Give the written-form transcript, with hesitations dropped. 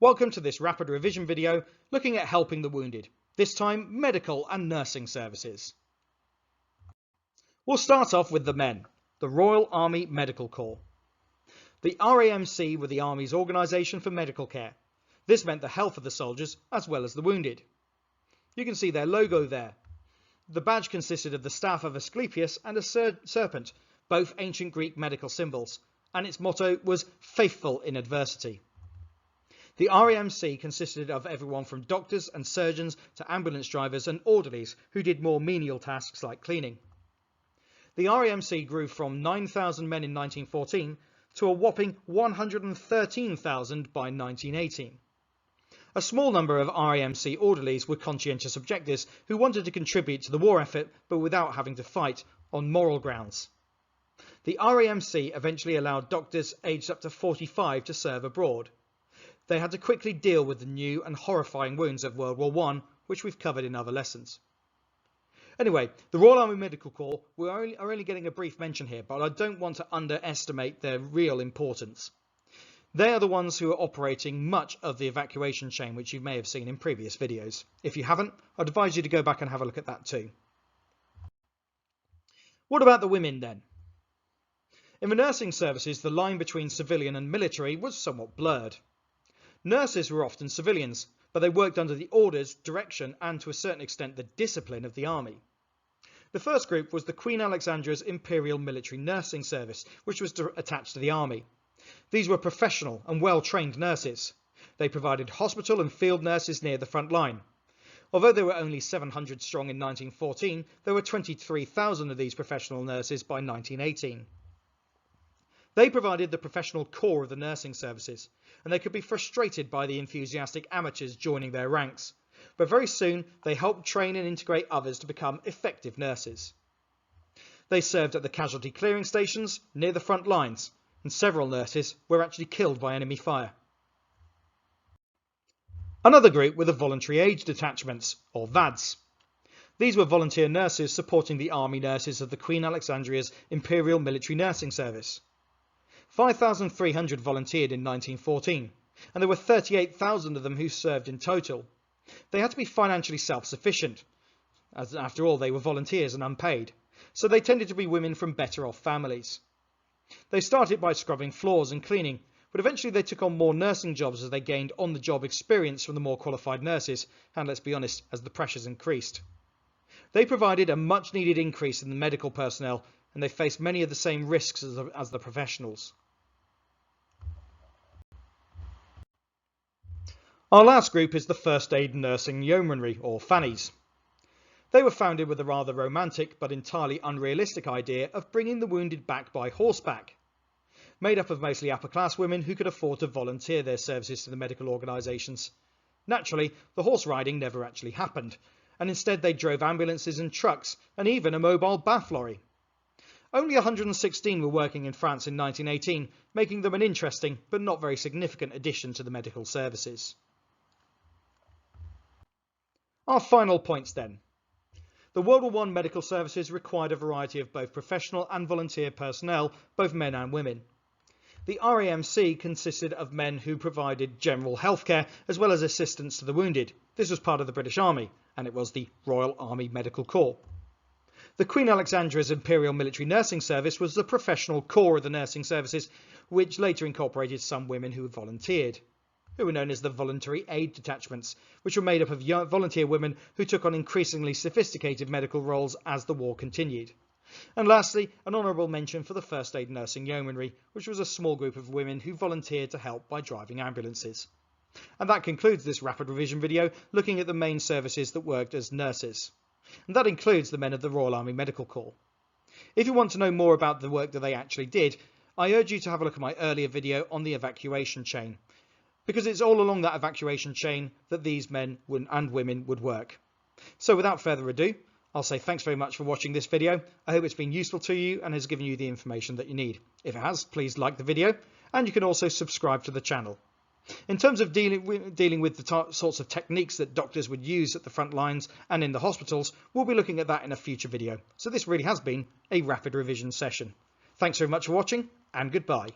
Welcome to this rapid revision video looking at helping the wounded, this time medical and nursing services. We'll start off with the men, the Royal Army Medical Corps. The RAMC were the Army's organisation for medical care. This meant the health of the soldiers as well as the wounded. You can see their logo there. The badge consisted of the staff of Asclepius and a serpent, both ancient Greek medical symbols, and its motto was "Faithful in Adversity." The RAMC consisted of everyone from doctors and surgeons to ambulance drivers and orderlies who did more menial tasks like cleaning. The RAMC grew from 9,000 men in 1914 to a whopping 113,000 by 1918. A small number of RAMC orderlies were conscientious objectors who wanted to contribute to the war effort but without having to fight on moral grounds. The RAMC eventually allowed doctors aged up to 45 to serve abroad. They had to quickly deal with the new and horrifying wounds of World War I, which we've covered in other lessons. Anyway, the Royal Army Medical Corps are only getting a brief mention here, but I don't want to underestimate their real importance. They are the ones who are operating much of the evacuation chain, which you may have seen in previous videos. If you haven't, I'd advise you to go back and have a look at that too. What about the women then? In the nursing services, the line between civilian and military was somewhat blurred. Nurses were often civilians, but they worked under the orders, direction and to a certain extent the discipline of the army. The first group was the Queen Alexandra's Imperial Military Nursing Service, which was attached to the army. These were professional and well-trained nurses. They provided hospital and field nurses near the front line. Although there were only 700 strong in 1914, there were 23,000 of these professional nurses by 1918. They provided the professional core of the nursing services, and they could be frustrated by the enthusiastic amateurs joining their ranks. But very soon, they helped train and integrate others to become effective nurses. They served at the casualty clearing stations near the front lines, and several nurses were actually killed by enemy fire. Another group were the Voluntary Aid Detachments, or VADs. These were volunteer nurses supporting the army nurses of the Queen Alexandra's Imperial Military Nursing Service. 5,300 volunteered in 1914, and there were 38,000 of them who served in total. They had to be financially self-sufficient, as after all they were volunteers and unpaid, so they tended to be women from better off families. They started by scrubbing floors and cleaning, but eventually they took on more nursing jobs as they gained on-the-job experience from the more qualified nurses, and let's be honest, as the pressures increased. They provided a much-needed increase in the medical personnel, and they faced many of the same risks as the professionals. Our last group is the First Aid Nursing Yeomanry, or Fannies. They were founded with a rather romantic but entirely unrealistic idea of bringing the wounded back by horseback. Made up of mostly upper-class women who could afford to volunteer their services to the medical organisations. Naturally, the horse riding never actually happened, and instead they drove ambulances and trucks, and even a mobile bath lorry. Only 116 were working in France in 1918, making them an interesting but not very significant addition to the medical services. Our final points then. The World War I medical services required a variety of both professional and volunteer personnel, both men and women. The RAMC consisted of men who provided general healthcare as well as assistance to the wounded. This was part of the British Army, and it was the Royal Army Medical Corps. The Queen Alexandra's Imperial Military Nursing Service was the professional core of the nursing services, which later incorporated some women who volunteered, who were known as the Voluntary Aid Detachments, which were made up of young volunteer women who took on increasingly sophisticated medical roles as the war continued. And lastly, an honourable mention for the First Aid Nursing Yeomanry, which was a small group of women who volunteered to help by driving ambulances. And that concludes this rapid revision video looking at the main services that worked as nurses. And that includes the men of the Royal Army Medical Corps. If you want to know more about the work that they actually did, I urge you to have a look at my earlier video on the evacuation chain, because it's all along that evacuation chain that these men and women would work. So without further ado, I'll say thanks very much for watching this video. I hope it's been useful to you and has given you the information that you need. If it has, please like the video, and you can also subscribe to the channel. In terms of dealing with the sorts of techniques that doctors would use at the front lines and in the hospitals, we'll be looking at that in a future video. So this really has been a rapid revision session. Thanks very much for watching, and goodbye.